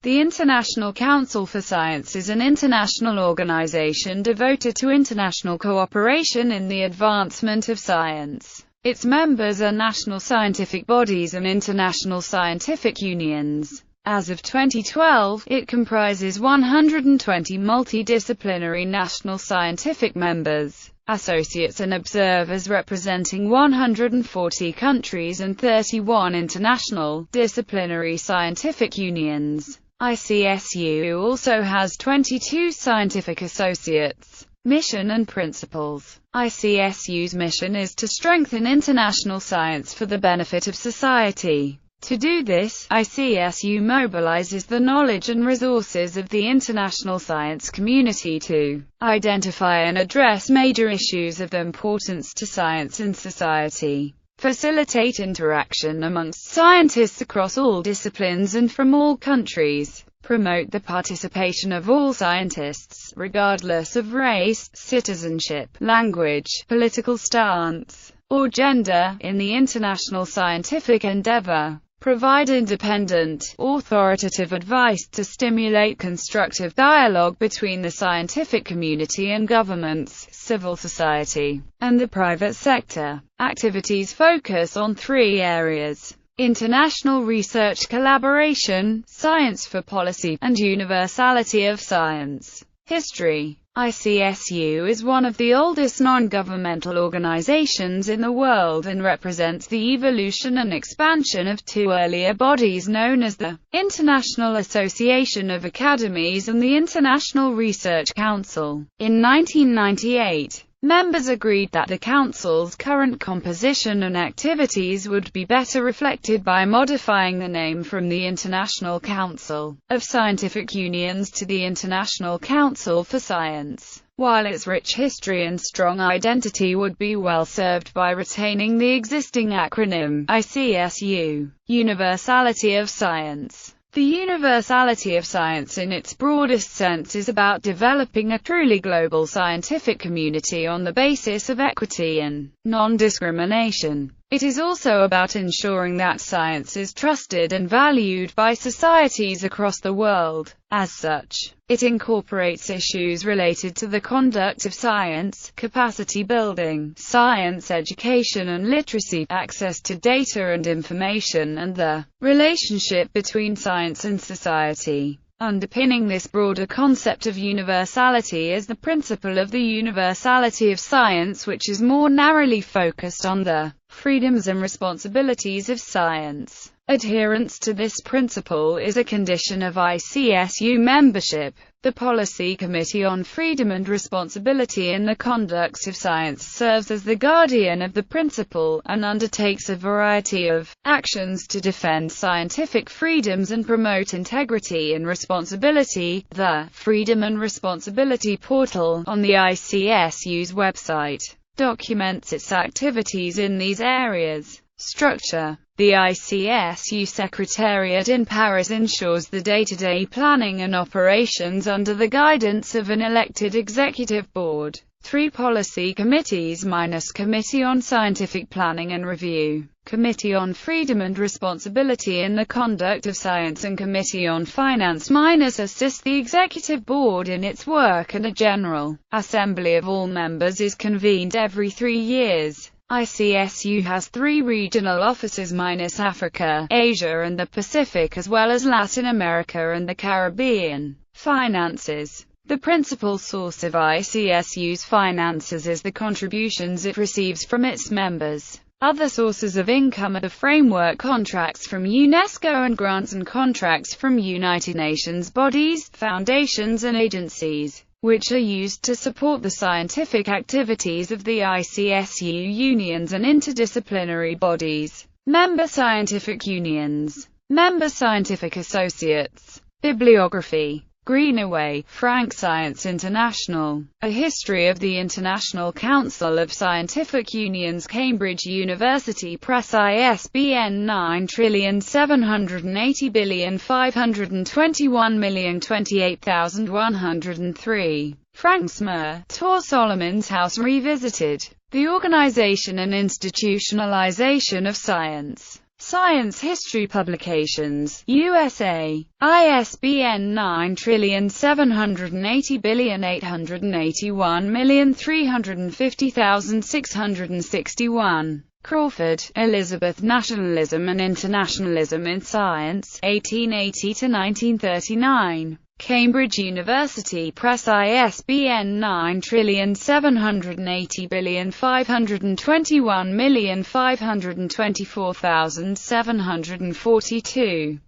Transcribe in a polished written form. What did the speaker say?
The International Council for Science is an international organization devoted to international cooperation in the advancement of science. Its members are national scientific bodies and international scientific unions. As of 2012, it comprises 120 multidisciplinary national scientific members, associates and observers representing 140 countries and 31 international, disciplinary scientific unions. ICSU also has 22 scientific associates. Mission and principles. ICSU's mission is to strengthen international science for the benefit of society. To do this, ICSU mobilizes the knowledge and resources of the international science community to identify and address major issues of importance to science and society, facilitate interaction amongst scientists across all disciplines and from all countries, promote the participation of all scientists, regardless of race, citizenship, language, political stance, or gender, in the international scientific endeavor. Provide independent, authoritative advice to stimulate constructive dialogue between the scientific community and governments, civil society, and the private sector. Activities focus on three areas: international research collaboration, science for policy, and universality of science. History. ICSU is one of the oldest non-governmental organizations in the world and represents the evolution and expansion of two earlier bodies known as the International Association of Academies and the International Research Council. In 1998, members agreed that the Council's current composition and activities would be better reflected by modifying the name from the International Council of Scientific Unions to the International Council for Science, while its rich history and strong identity would be well served by retaining the existing acronym, ICSU. Universality of science. The universality of science in its broadest sense is about developing a truly global scientific community on the basis of equity and non-discrimination. It is also about ensuring that science is trusted and valued by societies across the world. As such, it incorporates issues related to the conduct of science, capacity building, science education and literacy, access to data and information, and the relationship between science and society. Underpinning this broader concept of universality is the principle of the universality of science, which is more narrowly focused on the freedoms and responsibilities of science. Adherence to this principle is a condition of ICSU membership. The Policy Committee on Freedom and Responsibility in the Conduct of Science serves as the guardian of the principle, and undertakes a variety of actions to defend scientific freedoms and promote integrity and responsibility. The Freedom and Responsibility portal on the ICSU's website documents its activities in these areas. Structure. The ICSU Secretariat in Paris ensures the day-to-day planning and operations under the guidance of an elected executive board. 3 policy committees minus Committee on Scientific Planning and Review, Committee on Freedom and Responsibility in the Conduct of Science, and Committee on Finance minus assist the executive board in its work, and a general assembly of all members is convened every 3 years. ICSU has 3 regional offices minus Africa, Asia and the Pacific, as well as Latin America and the Caribbean. Finances. The principal source of ICSU's finances is the contributions it receives from its members. Other sources of income are the framework contracts from UNESCO and grants and contracts from United Nations bodies, foundations and agencies, which are used to support the scientific activities of the ICSU unions and interdisciplinary bodies. Member scientific unions. Member scientific associates. Bibliography. Greenaway, Frank. Science International. A History of the International Council of Scientific Unions. Cambridge University Press. ISBN 9780521028103. Frank Smer, Tor Solomon's House Revisited. The Organization and Institutionalization of Science. Science History Publications, USA, ISBN 9780881350661. Crawford, Elizabeth. Nationalism and Internationalism in Science, 1880–1939. Cambridge University Press, ISBN 9780521521742.